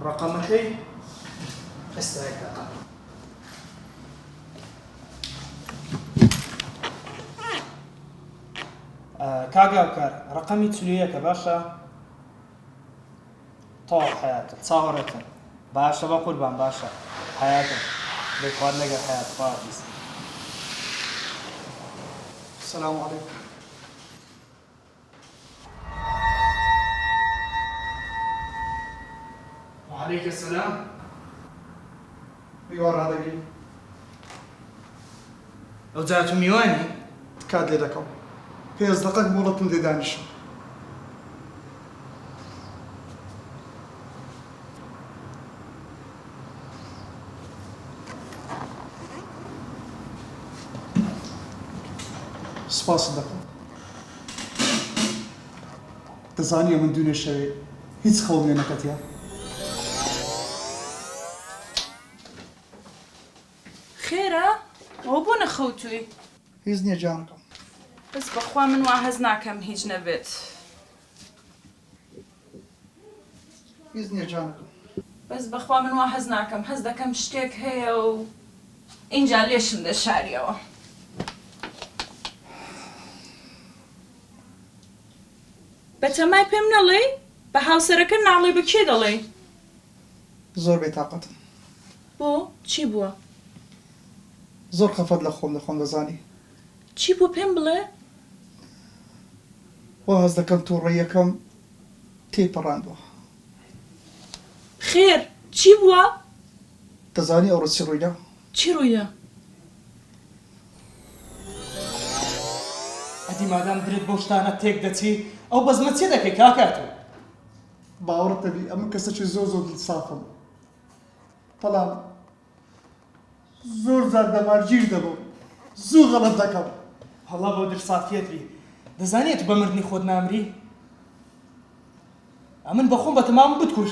رقمك استهيك كاغا وكار رقمي تسليك باشا طول حياتك تصورتك باشا بقربان باشا حياتك بيخوار لقى حياتك خالص. السلام عليكم. وعليك السلام. میوار هذا وجاتو ميواني تكاد لي دكم في أصدقائك مولطن دي دانش سپاس دكم تزاني من دون الشيء هيك خوف منك يا خيرة وبونا خوتوي هيزني جانكم بس بخوا من واهزناكم هيج نبت هيزني جانكم بس بخوا من واهزناكم هزدكم شتيك هي و اینجا ليش من الشاريو بتماي بيمنالي بهاوسركن نعلي بكي دلي زور بطاقة بو چی بو زور خفض لخوم دزاني چی بو بيمبله وهز دكم توريكم تي براندو خير چی بو تزاني أو رسيرويدا چی رويدا ادي مادام دريت بوشتانا تيك دتي او بزمتي دكي كاكاتو باورت بي أما كسر زوزو صافم طلع زور زاد مارجير دبو زو غلط دكم والله بودر صافيت بي دزانيت بمردني خود نامري امن بخون بتمام بتكوش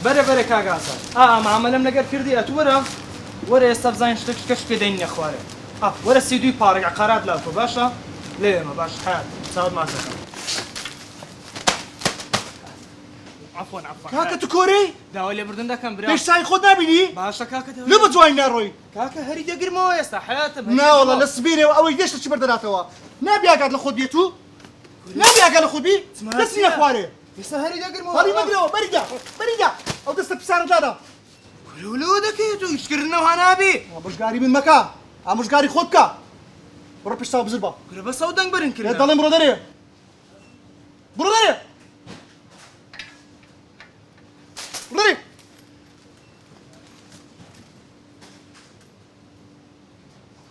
بره كاغاسا معاملم لقر كردي اتورا ورا يستفزاين شتك كش بيدين يا خواري ورا سيدوي بارق عقارات لاكو باشا ليه ما باش حال ساود ما زكا عفوا كاكا تكوري داولي بردن دا كان برا ليش ساي خود نبيني باشا كاكا لو بتوين ناروي كاكا هري دقر مو يستا حياتم لا والله لسبيني او ليش تشبر دلاتوا نبي اقعد لخود بيتو نبي اقعد لخود بي بس يا خواري يستا هري دقر مو هاري مقرو برجع او دست بسار دادا ولودك يتو يشكرنا وهنابي مش قاري من مكان مش قاري خودك برو بيشتاو بزربا كره بس او دنگ برن يا كرنا دلم برودري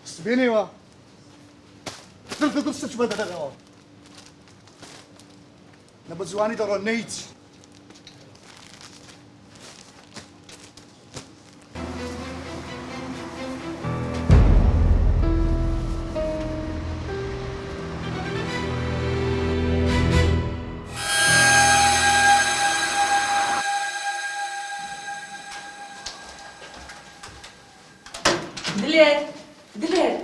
سبيني وا دل شبه دغه نبزواني درو نيت دليل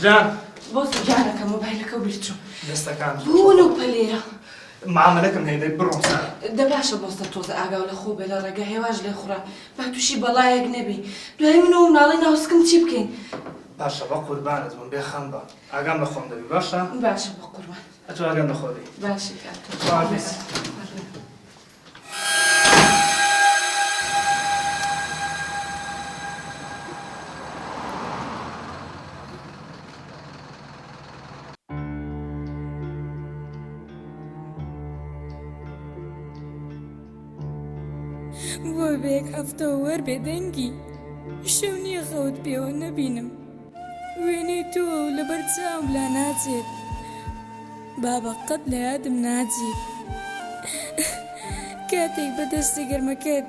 جان بوسو جانك موبايلك وبلتشو دستا كان بولو بليا معاملكم هيدا برو ساعة دباشا بوستا توز اغا ولا خو بلا رقا هواج لخرا باتوشي بلا اجنبي دوهي منو منالينا وسكن تشيبكين باشا بقربان ازمون بيخان با اقام لخوم دبي باشا باشا بقربان اتو اقام لخودي باشا كاتو خالص بۆ بێک هەفتەوە وەربێدەنگی شەونی خەوت پێوە نەبینم وێنەی تۆ لەبەر چاوم لا ناچێت بابە قەت لە یادم ناچێت کاتێک بە دەستی گەرمەکەت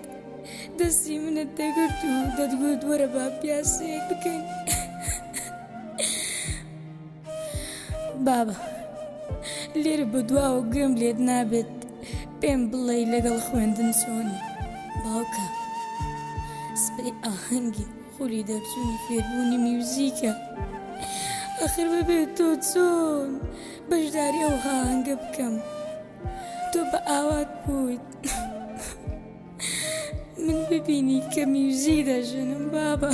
دەستی منت دەگرت و دەتگوت وەرە با پیاسەیەک بکەین بابە لێرە بە دواوە گوێم لێت نابێت پێم بڵێ لەگەڵ خوێندن چۆنی باوکە سبەی ئاهەنگی سکولی دەرچوونی فێربوونی میوزیکە ئەخر بەبێت تۆ چۆن بەشداری ئەو هاهەنگە بکەم تۆ بە ئاوات بوویت من ببینی کە میوزیک دەژێنم بابە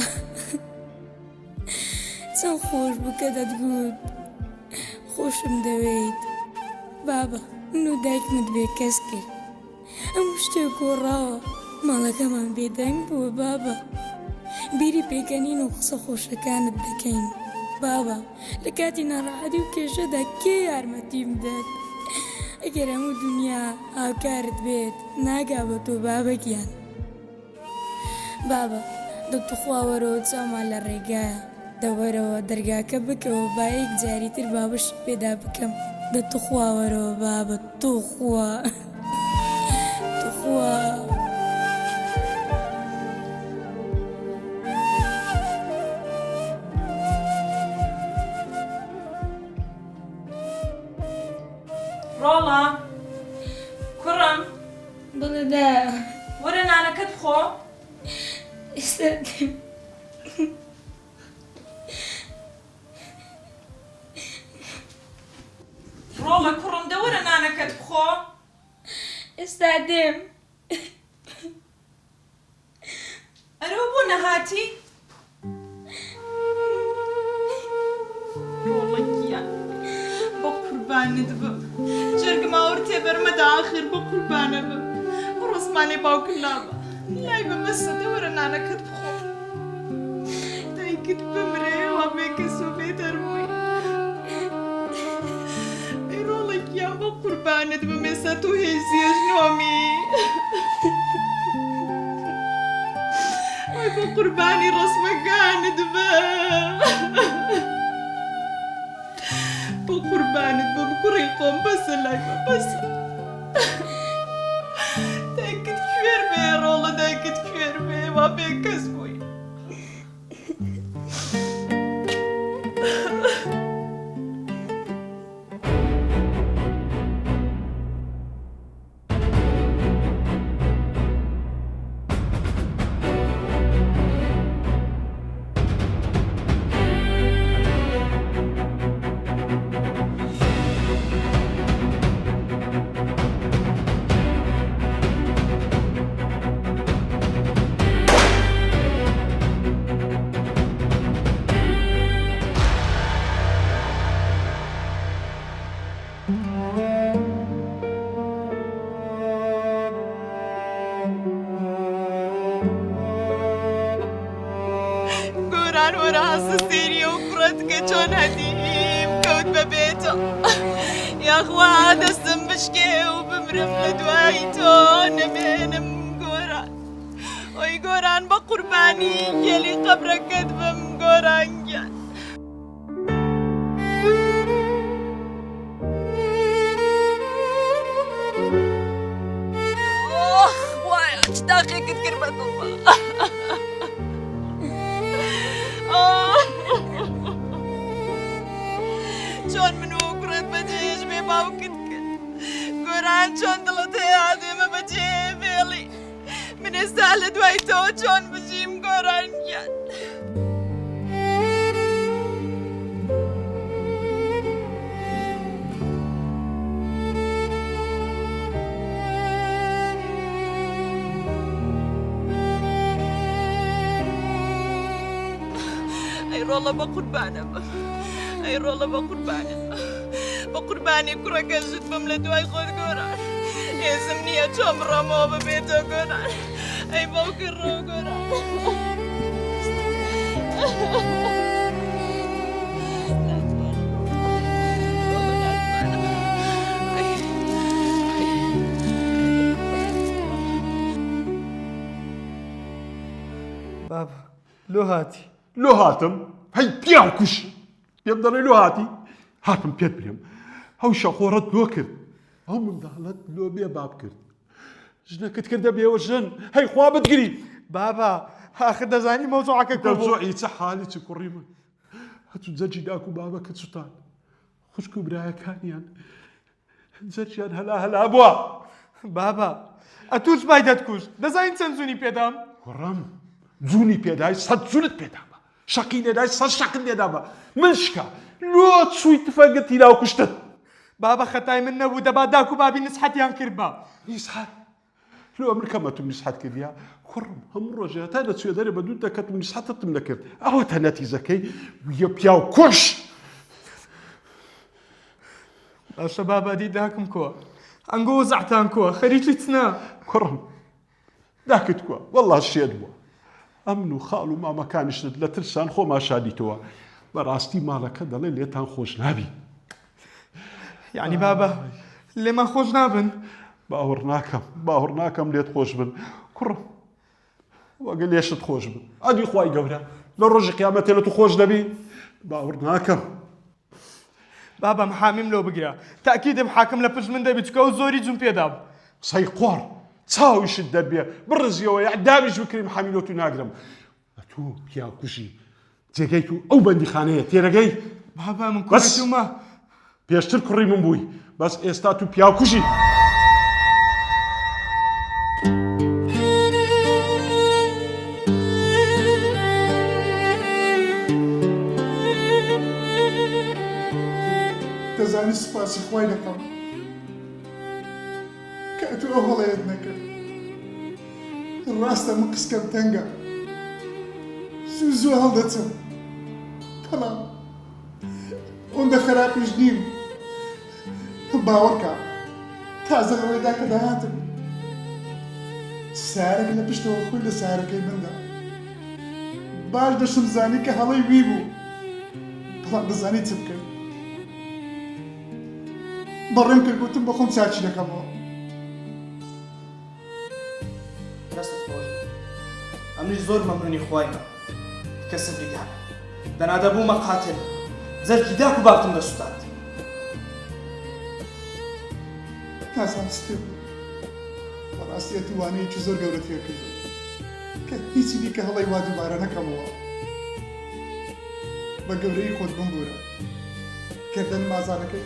چەند خۆش بوو کە دەتگوت خۆشم دەوێیت بابە من و دایکمت بێ کەس کرد ئەم شتێک گۆڕاوە ماڵەکەمان بێدەنگ بووە بابە بیری پێکەنین و قسە خۆشەکانت دەکەین بابە لە کاتی ناڕەحەتی و کێشەدا کێ یارمەتیم بدات ئەگەر هەموو دنیا هاوکارت بێت ناگا بە تۆ بابەگیان بابە دەتوخوا وەرەوە چاومان لە ڕێگایە دەوەرەوە دەرگاکە بکەوە با یەک جاریتر بابش پێدا بکەم دەتوخوا وەرەوە بابە توخوا توخوا ڕۆڵە کوڕم بڵێ دا وەرە نانەکەت بخۆ ئێستا ڕۆڵە کوڕم دە وەرە نانەکەت بخۆ ئێستا دێم ئەرەوە بۆ نەهاتی ڕۆڵە گیان بۆ قوربانت بم جەرگماوەڕ تێبەرمەدا ئاخر بۆ قوربانە بم ڕۆزمانێ باوکم نابە لای بەمەسە دە وەرە نانەکەت بخۆ دایکت بمرێ وا بێکەس و بێ دەرمووی ئەی ڕۆڵە گیان بۆ قوربانت بم ئێستا تو هێزیە ژنۆمی وای بۆ قوربانی ڕسمەکانت بم بۆ قوربانت بم کوڕی خۆم بەسە لای بە بەسە دایکت کوێر بێ ڕۆڵە دایکت کوێر بێ وا بێ کەس بووی گۆران وەرە هەستە سێریە و کوڕەت کە چۆن هەدیم کەوت بەبێتە یاخوا دەستم بشکێ و بمرم لە دوای تۆ نەمێنم گۆران ئۆی گۆران بە قوربانی گێلی قەبرەکەت بم گۆران گیان وایە چ داخێکت کرد بە دڵ چۆن من و کوڕت بەجێش بێ باوکت کرد گۆران چۆن دڵت هەیە دێمە بەجێ بێڵی من ئێستا لە دوای تۆ چۆن بژیم گۆران گیان ئەی ڕۆڵە بە قوربانە بە ئەی ڕۆڵە بە قوربانە بە قوربانی کوڕەکەشت بم لە دوای خۆت گۆران هێزم نییە چۆم ڕۆمەوە ببێتەوە گۆران ئەی باوکە ڕۆ گۆران بابا لۆ هاتی لۆ هاتم هەی پیاو کوش پێم دەڵێ لۆ هاتی هاتم پێت برێم ئەو شەقۆڕەت لۆ کرد ئەو منداڵەت لۆ بێ باب کرد ژنەکەت کردە بێوە ژن هەی خوا بتگری بابا آخر دەزانی مەوزوعەکە دەزۆعی چە حالی چ کوڕی من هەتوو جەرجی داک و بابەکە سوتان خوشک و برایەکانیان جەرجیان هەلا بووە بابا ئەتوش بای دەتکوش دەزانین چەند زوونی پێدام کوڕم جوونی پێدای سەد جوونت پێدا بە شەقی لێدای سەد شەقت لێدا بە من شکا لۆ چووی تفەنگت تیلا و کوشتت بابا خەتای من نەبوو دەبا داک و بابی نسحەتیان کرد بە نیسحات لۆ ئەمر کەمەتم نیسحات کردیا کوڕم هەموو ڕۆژێ هەتا دەچوێ دەرێ بە دوو دەکەت و نیسحەتتم نەکرد ئەوەتە نەتیجەکەی ویە پیا و کوش باشە بابا دی داکم کۆ ئەنگۆ وەزعتان کۆ خەریکی چنە کوڕم داکت کووە وەڵڵا شێت بووە ئەمن و خاڵ و مامەکانیشت لە ترسان خۆما شادیتەوە بەڕاستی ماڵەکە دەڵێ لێتان خۆش نابی یعنی بابا لێمان خۆش نابن باوەڕ ناکەم لێت خۆش بن کوڕم وەگە لێشت خۆش بن ئەدی خوای گەورە لە ڕۆژی قیامەتێ لە تو خۆش دەبی باوەڕ ناکەم بابا محامیم لۆ بگرە تاکیدم حاکم لە پشت من دەبی چکە و زۆری جون پێدام قسەی قۆڕ چاویشت دەبێ بڕزیەوە یعدامیش بکریم حەمیلۆ تو ناگرم بە تو پیا کوژی جێگەی تو ئەو بەندیخانەیە تێرەگەی بابا من کوڕێتومە پێشتر کوڕی من بووی بەس ئێستا تو پیا کوژی دەزانی سوپاسی خوای دەکەم کە ئەتو ئەو هەڵەیەت نەکرد ڕاستە من قسکەم تەنگە زوو هەڵدەچم بەڵام ئەوەندە خراپیش نیم باوەڕکە تازە لەوەیدا کە داهاتم سارێک لە پشتەوە خۆی لە سارەکەی مندا باش دەشم زانی کە هەڵەی وی بوو بەڵام دەزانی چ بکەیت بەڕێم کرد گوتم بە خۆم چاچی دەکەمەوە دەستت خۆش ئەمنیش زۆر مەمنونی خوایمە کە سبری دابێ دەنادەبوومە قاتل زەرکی داک و بابتم دەسووتات نازانم سپێ بوو بەڕاستی ئەتوانەیەکی زۆر گەورە تێ کرد کە هیچی دیکە هەڵەی وا دووبارە نەکەمەوە بە گەورەی خۆت بمبورە کردن مازانەکەی